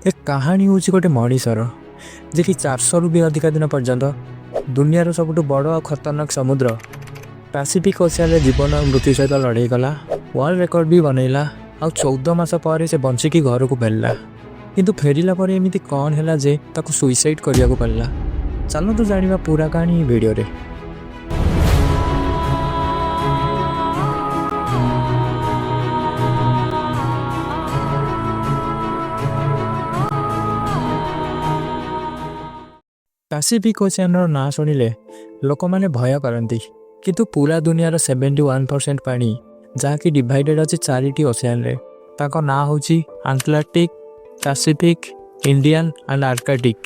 ए कहानी हूँ गोटे मनीषर जे कि 400 भी अधिक दिन पर्यंत दुनियार सबुठ बड़ और खतरनाक समुद्र पैसिफिक ओशियन जीवन और मृत्यु सहित लड़ाई कला वर्ल्ड रेकर्ड भी बनैला आ 14 मास पर से बंचिकी घर को फेरला किंतु फेरिला पर एमती कौन है जे ताको सुइसाइड करिया को पड़ला। चलो तो जानिबा पूरा कहानी वीडियो रे। पैसिफिक ओशियन ना शुणिले लोक मैंने भय करती किंतु पूरा दुनियार 71% पानी जहाँकि डिवाइडेड अच्छी 4टी ओशियन रे ताको ना होची आंटलार्कटिक, पैसिफिक, इंडियन एंड आर्कटिक।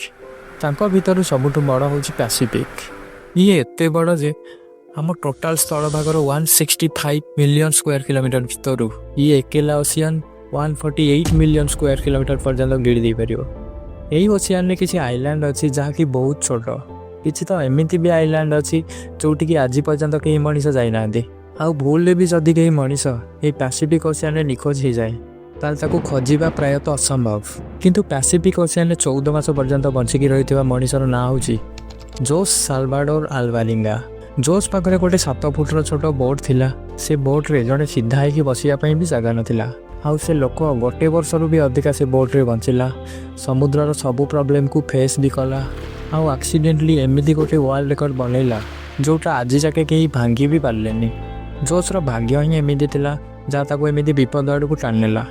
तांको भितर सबुठ बड़ होची पैसिफिक। ये एते बड़ जे आम टोटाल स्थल भागर 165 मिलियन स्क्वायर किलोमीटर भितर ये एकेला ओशियन 148 मिलियन स्क्वायर किलोमीटर पर्यंत गिड़ी दे पारियो। यही ओशियन में किसी आइलैंड अच्छी जहाँकि बहुत छोट किसी तो एमती भी आइलैंड अच्छी जोटि आज पर्यंत कहीं मनीष जाना आउ भूल भी जदि कहीं मनीष ये पैसिफिक ओशियन में निखोज हो जाए ताकू खोजा प्रायतः असंभव। किंतु पैसिफिक ओशियन 14 मास पर्यंत बंचिकी रही मनीषर ना हूँ जोस साल्वाडोर अल्वारेगा। जोस पाखे गोटे 7 फुटर छोट बोट थिला। से बोट रे जड़े सीधा होगी बसवाई भी जगह नाला आउ से लोक गोटे वर्षर भी अधिका से बोट्रे बंचला समुद्रर सबू प्रॉब्लम को फेस भी कला आउ एक्सीडेंटली एमती गोटे वर्ल्ड रेकर्ड बनैला जोटा आज जाके कहीं भांगी भी पारे। जोसर भाग्य ही एमती थिला जहाँ एमती विपद आड़ को टाणिनेला।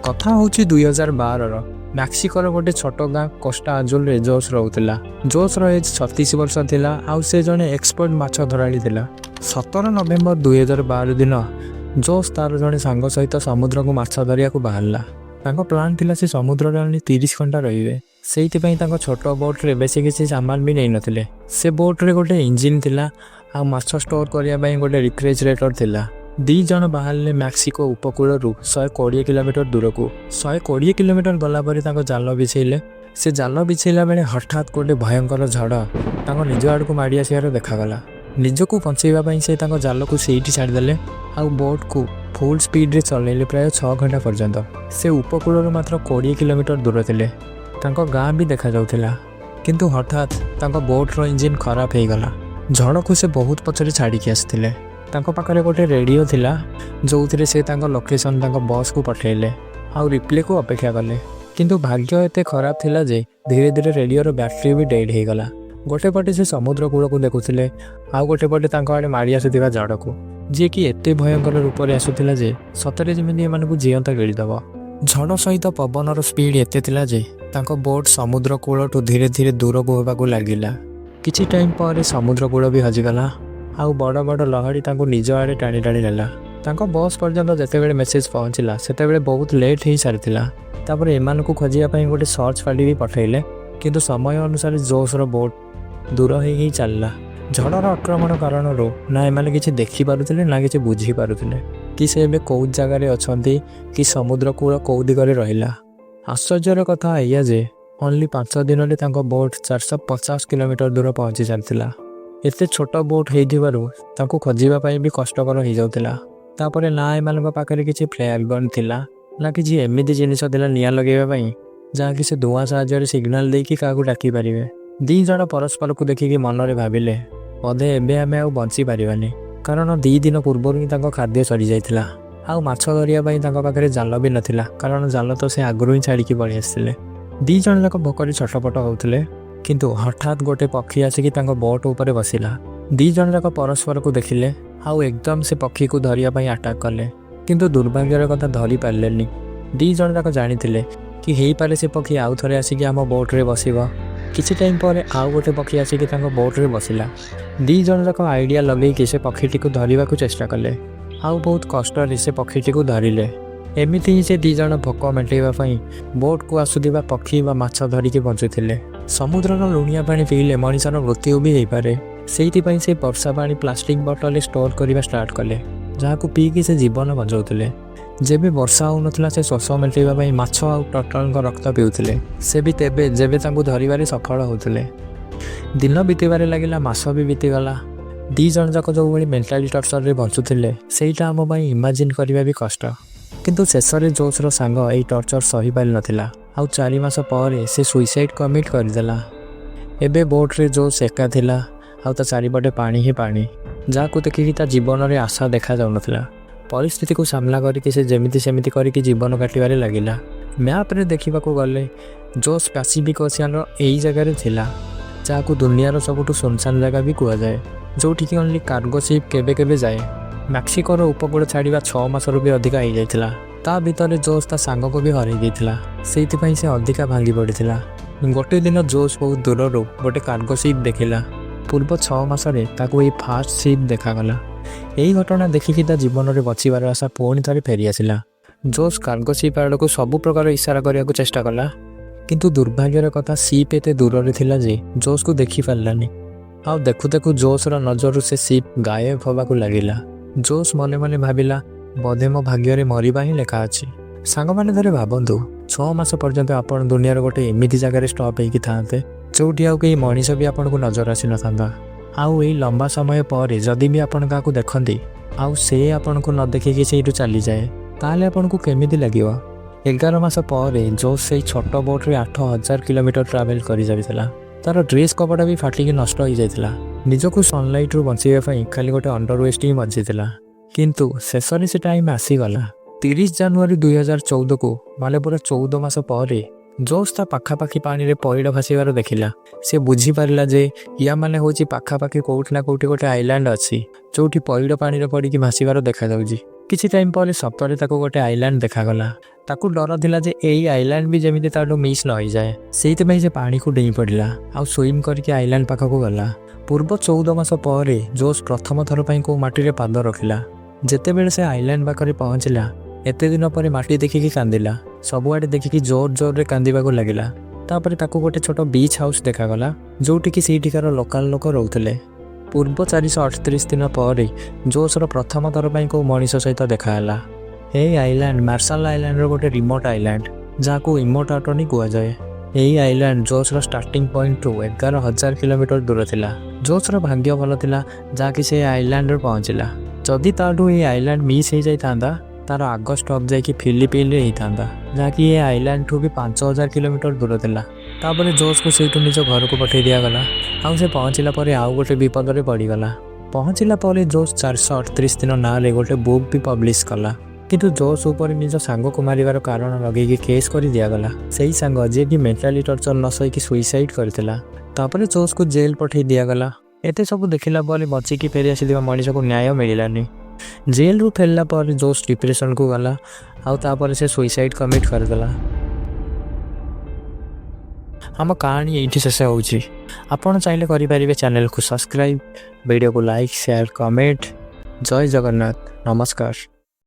कथा हूँ 2012 मैक्सिकोर गोटे छोट गाँ कोस्टा आजुल रे जोस रोला। जोसर एज 36 वर्ष थिला आउ से जड़े एक्सपर्ट माछ धराड़ी थिला। 17 नवेम्बर 2012 दिन जोस तार जड़े सांग सहित समुद्र को माछ धरिया को बाहरला। प्लान थिला से समुद्र रे 30 घंटा रहिबे से छोट बोट रे बेसी किसी सामान भी नहीं नथिले। से बोट रे गोटे इंजिन थिला आ माछ स्टोर करने गोटे रिफ्रिजरेटर थिला। 2 जन बाहर मैक्सिको उपकूल 120 किलोमीटर दूर को 120 किलोमीटर गलापर जाल बिछेले। से जाल बिछेला बेले हठात गोटे भयंकर झड़ निज आड़ को माड़ी आसार देखागला। निजक बचाइवाई से जाल को सही छाड़देले आउ बोट को फुल स्पीड रे चलैले प्राय 6 घंटा पर्यंत। से उपकूल मात्र 20 किलोमीटर दूर थे गाँ भी देखा जाउथिला किंतु हठात बोट्र इंजिन खराब हो गला। झड़ को से बहुत पछरे छाड़िकी आसते पाखे गोटे रेडियो थिला जो थे से लोकेशन बस को पठेले आउ रिप्ले को अपेक्षा कले किंतु भाग्य एते खराब थिला जे धीरे धीरे रेडियोर बैटरी भी डेड हो गला। गोटे पटे से समुद्र कूल को देखुले आउ गोटे पटे आड़े माड़ी आसुवा झड़ को जी कि एते भयंकर रूप में आसूला जे सतरे जमी एम जीवंत गिड़ीदब। झड़ सहित पवनर स्पीड एते थिला जे बोट समुद्र कूल धीरे धीरे दूर को होगा लगिला। किछि टाइम पर समुद्र कूल भी हजिगला आउ बड़ बड़ लहड़ी निज आड़े टाणी टाणी नेला। बस पर्यंत जिते मेसेज पहुँचला से बहुत लेट हो सारी एम को खोजापी गोटे सर्च पार्टी भी पठेले किंतु समय अनुसार जोसर बोट दूर हो चलला। झड़र आक्रमण कारण ना एम कि देखिपे ना कि बुझी पारुले कि से कौ जगार अच्छा कि समुद्र कूल कौ दिगरे रहा। आश्चर्यर कथा या जे ओनली 5 दिन में बोट 450 किलोमीटर दूर पहुँची सारी। एते छोट बोट हो खोजापी भी कष्टकर हो जाता। ना एम पाखे किसी फ्लेयर गन थिला ना कि एमती जिनस निआ लगेवाई जहाँ कि से धुआं साहाय्य सिग्नाल देकी क्या डाकी पारे। 2 जन परस्पर को देखिकी मनरे भाविले बोधे एबे आमे आउ बंची पारिबानी कारण 2 दिन पूर्व ही खाद्य सरी जाइथिला आउ माछ धरियापी पाखे जाल भी नथिला कारण जाल तो से आगुरी ही छाड़िकी पलि आसते। 2 जन जाक भोकरे छटपट होते किंतु हठात गोटे पक्षी आसिकी बोट उपर बसिला। 2 जन जाक परस्पर को देखिले आउ एकदम से पक्षी को धरियापी अटैक कले किंतु दुर्भाग्यर कथा धरी पारे। 2 जन जाक जानी कि हो पारे से पक्षी आउ थे आसिकी आम बोट्रे बसिब। किसी टाइम पर आउ गोटे पक्षी आसिकी बोट्रे बसिला। 2 जन जाक आइडिया लगे से पक्षीटी को धरने को चेष्टा कले आउ बहुत कष्ट से पक्षीटी को धरिले। एमती ही से 2 जन भोक मेटाइवाई बोट को आसुवा पक्षी व माछ धरिकी बंचुले। समुद्र लुणिया पानी पीले मनीषर मृत्यु भी हो पारे से वर्षा पानी प्लास्टिक बोतल स्टोर करने स्टार्ट कले जहाँ को पीकी से जीवन बचाऊले। जेबे वर्षा होता से शोष मेटाइवाई माछ आउ टर्टल रक्त पीउले से भी तेबे जेबे धरवे सफल होते। दिन बीतबार लगिला मास भी बीतीगला। 2 जन जाक जो भाई मेंटाली टर्चर बंचुले सेटा आम इमाजिन करने भी कष्ट किंतु शेष में जोसर सांग यही टर्चर सही पारि नथिला। ଆଉ 4 ମାସ ପରେ ସେ ସୁଇସାଇଡ୍ କମିଟ୍ କରିଦେଲା। ଏବେ ବୋଟ୍ରେ ଜୋସ୍ ଏକା ଥିଲା ଆଉ ତା ଚାରିପଟେ ପାଣି ହିଁ ପାଣି, ଯାହାକୁ ଦେଖିକି ତା ଜୀବନରେ ଆଶା ଦେଖାଯାଉନଥିଲା। ପରିସ୍ଥିତିକୁ ସାମ୍ନା କରିକି ସେ ଯେମିତି ସେମିତି କରିକି ଜୀବନ କାଟିବାରେ ଲାଗିଲା। ମ୍ୟାପ୍ରେ ଦେଖିବାକୁ ଗଲେ ଜୋସ୍ ପାସିଫିକ୍ ଓସିଆନ୍ର ଏଇ ଜାଗାରେ ଥିଲା, ଯାହାକୁ ଦୁନିଆର ସବୁଠୁ ସୁନସାନ ଜାଗା ବି କୁହାଯାଏ, ଯେଉଁଠିକି ଓନ୍ଲି କାର୍ଗୋ ସିପ୍ କେବେ କେବେ ଯାଏ। ମେକ୍ସିକୋର ଉପକୂଳ ଛାଡ଼ିବା 6 ମାସରୁ ବି ଅଧିକା ହେଇଯାଇଥିଲା। ତା ଭିତରେ ଜୋସ୍ ତା ସାଙ୍ଗକୁ ବି ହରାଇ ଦେଇଥିଲା, ସେଇଥିପାଇଁ ସେ ଅଧିକା ଭାଙ୍ଗି ପଡ଼ିଥିଲା। ଗୋଟେ ଦିନ ଜୋସ୍ ବହୁତ ଦୂରରୁ ଗୋଟେ କାର୍ଗୋ ସିପ୍ ଦେଖିଲା। ପୂର୍ବ 6 ମାସରେ ତାକୁ ଏଇ ଫାଷ୍ଟ ସିପ୍ ଦେଖାଗଲା। ଏହି ଘଟଣା ଦେଖିକି ତା ଜୀବନରେ ବଞ୍ଚିବାର ଆଶା ପୁଣି ଥରେ ଫେରିଆସିଲା। ଜୋସ୍ କାର୍ଗୋ ସିପ୍ ଆଡ଼କୁ ସବୁ ପ୍ରକାର ଇସାରା କରିବାକୁ ଚେଷ୍ଟା କଲା, କିନ୍ତୁ ଦୁର୍ଭାଗ୍ୟର କଥା ସିପ୍ ଏତେ ଦୂରରେ ଥିଲା ଯେ ଜୋସ୍କୁ ଦେଖିପାରିଲାନି। ଆଉ ଦେଖୁ ଦେଖୁ ଜୋସ୍ର ନଜରରୁ ସେ ସିପ୍ ଗାୟବ ହେବାକୁ ଲାଗିଲା। ଜୋସ୍ ମନେ ମନେ ଭାବିଲା, ବୋଧେ ମୋ ଭାଗ୍ୟରେ ମରିବା ହିଁ ଲେଖା ଅଛି। ସାଙ୍ଗମାନେ ଥରେ ଭାବନ୍ତୁ, 6 ମାସ ପର୍ଯ୍ୟନ୍ତ ଆପଣ ଦୁନିଆର ଗୋଟେ ଏମିତି ଜାଗାରେ ଷ୍ଟପ୍ ହେଇକି ଥାନ୍ତେ ଯେଉଁଠି ଆଉ କେହି ମଣିଷ ବି ଆପଣଙ୍କୁ ନଜର ଆସିନଥାନ୍ତା। ଆଉ ଏଇ ଲମ୍ବା ସମୟ ପରେ ଯଦି ବି ଆପଣ କାହାକୁ ଦେଖନ୍ତି ଆଉ ସେ ଆପଣଙ୍କୁ ନ ଦେଖିକି ସେଇଠୁ ଚାଲିଯାଏ, ତାହେଲେ ଆପଣଙ୍କୁ କେମିତି ଲାଗିବ? 11 ମାସ ପରେ ଜୋସ୍ ସେଇ ଛୋଟ ବୋଟ୍ରେ 8000 କିଲୋମିଟର ଟ୍ରାଭେଲ୍ କରିଯାଇଥିଲା। ତାର ଡ୍ରେସ୍ କପଡ଼ା ବି ଫାଟିକି ନଷ୍ଟ ହୋଇଯାଇଥିଲା। ନିଜକୁ ସନଲାଇଟ୍ରୁ ବଞ୍ଚାଇବା ପାଇଁ ଖାଲି ଗୋଟେ ଅଣ୍ଡରୱେଷ୍ଟ ହିଁ ବଞ୍ଚିଥିଲା। କିନ୍ତୁ ଶେଷରେ ସେ ଟାଇମ୍ ଆସିଗଲା। 30 ଜାନୁଆରୀ 2014କୁ, ମାନେ ପୁରା 14 ମାସ ପରେ ଜୋସ୍ ତା ପାଖାପାଖି ପାଣିରେ ପଇଡ଼ ଭାସିବାର ଦେଖିଲା। ସେ ବୁଝିପାରିଲା ଯେ ୟା ମାନେ ହେଉଛି ପାଖାପାଖି କେଉଁଠି ନା କେଉଁଠି ଗୋଟେ ଆଇଲ୍ୟାଣ୍ଡ ଅଛି, ଯେଉଁଠି ପଇଡ଼ ପାଣିରେ ପଡ଼ିକି ଭାସିବାର ଦେଖାଯାଉଛି। କିଛି ଟାଇମ୍ ପରେ ସତରେ ତାକୁ ଗୋଟେ ଆଇଲ୍ୟାଣ୍ଡ ଦେଖାଗଲା। ତାକୁ ଡର ଥିଲା ଯେ ଏଇ ଆଇଲ୍ୟାଣ୍ଡ ବି ଯେମିତି ତାଠୁ ମିସ୍ ନ ହୋଇଯାଏ। ସେଇଥିପାଇଁ ସେ ପାଣିକୁ ଡେଇଁ ପଡ଼ିଲା ଆଉ ସୁଇମ୍ କରିକି ଆଇଲ୍ୟାଣ୍ଡ ପାଖକୁ ଗଲା। ପୂର୍ବ 14 ମାସ ପରେ ଜୋସ୍ ପ୍ରଥମ ଥର ପାଇଁ କେଉଁ ମାଟିରେ ପାଦ ରଖିଲା। ଯେତେବେଳେ ସେ ଆଇଲ୍ୟାଣ୍ଡ ପାଖରେ ପହଞ୍ଚିଲା, ଏତେ ଦିନ ପରେ ମାଟି ଦେଖିକି କାନ୍ଦିଲା। ସବୁଆଡ଼େ ଦେଖିକି ଜୋର ଜୋରରେ କାନ୍ଦିବାକୁ ଲାଗିଲା। ତାପରେ ତାକୁ ଗୋଟେ ଛୋଟ ବିଚ୍ ହାଉସ୍ ଦେଖାଗଲା, ଯେଉଁଠିକି ସେଇଠିକାର ଲୋକାଲ ଲୋକ ରହୁଥିଲେ। ପୂର୍ବ 438 ଦିନ ପରେ ଜୋସ୍ର ପ୍ରଥମ ଥର ପାଇଁ କେଉଁ ମଣିଷ ସହିତ ଦେଖାହେଲା। ଏହି ଆଇଲ୍ୟାଣ୍ଡ ମାର୍ଶାଲ ଆଇଲ୍ୟାଣ୍ଡର ଗୋଟେ ରିମୋଟ୍ ଆଇଲ୍ୟାଣ୍ଡ, ଯାହାକୁ ଇମୋଟ ଆଟର୍ନି କୁହାଯାଏ। ଏହି ଆଇଲ୍ୟାଣ୍ଡ ଜୋସ୍ର ଷ୍ଟାର୍ଟିଂ ପଏଣ୍ଟରୁ 11000 କିଲୋମିଟର ଦୂର ଥିଲା। ଜୋସ୍ର ଭାଗ୍ୟ ଭଲ ଥିଲା, ଯାହାକି ସେ ଆଇଲ୍ୟାଣ୍ଡରେ ପହଞ୍ଚିଲା। ଯଦି ତାଠୁ ଏହି ଆଇଲ୍ୟାଣ୍ଡ ମିସ୍ ହେଇଯାଇଥାନ୍ତା, ତାର ଆଗ ଷ୍ଟପ୍ ଯାଇକି ଫିଲିପିନ୍ରେ ହେଇଥାନ୍ତା, ଯାହାକି ଏ ଆଇଲ୍ୟାଣ୍ଡଠୁ ବି 5000 କିଲୋମିଟର ଦୂର ଥିଲା। ତାପରେ ଜୋସ୍କୁ ସେଇଠୁ ନିଜ ଘରକୁ ପଠାଇ ଦିଆଗଲା। ଆଉ ସେ ପହଞ୍ଚିଲା ପରେ ଆଉ ଗୋଟେ ବିପଦରେ ପଡ଼ିଗଲା। ପହଞ୍ଚିଲା ପରେ ଜୋସ୍ 438 ଦିନ ନାଁରେ ଗୋଟେ ବୁକ୍ ବି ପବ୍ଲିଶ କଲା। କିନ୍ତୁ ଜୋସ୍ ଉପରେ ନିଜ ସାଙ୍ଗକୁ ମାରିବାର କାରଣ ଲଗେଇକି କେସ୍ କରି ଦିଆଗଲା। ସେଇ ସାଙ୍ଗ ଯିଏକି ମେଣ୍ଟାଲି ଟର୍ଚର ନ ସହିକି ସୁଇସାଇଡ୍ କରିଥିଲା। ତାପରେ ଜୋସ୍କୁ ଜେଲ୍ ପଠାଇ ଦିଆଗଲା। ଏତେ ସବୁ ଦେଖିଲା ପରେ ବଞ୍ଚିକି ଫେରି ଆସିଥିବା ମଣିଷକୁ ନ୍ୟାୟ ମିଳିଲାନି। ଜେଲ୍ରୁ ଫେରିଲା ପରେ ଜୋସ୍ ଡିପ୍ରେସନ୍କୁ ଗଲା ଆଉ ତାପରେ ସେ ସୁଇସାଇଡ୍ କମିଟ୍ କରିଦେଲା। ଆମ କାହାଣୀ ଏଇଠି ଶେଷ ହେଉଛି। ଆପଣ ଚାହିଁଲେ କରିପାରିବେ ଚ୍ୟାନେଲକୁ ସବସ୍କ୍ରାଇବ୍, ଭିଡ଼ିଓକୁ ଲାଇକ୍, ସେୟାର, କମେଣ୍ଟ। ଜୟ ଜଗନ୍ନାଥ, ନମସ୍କାର।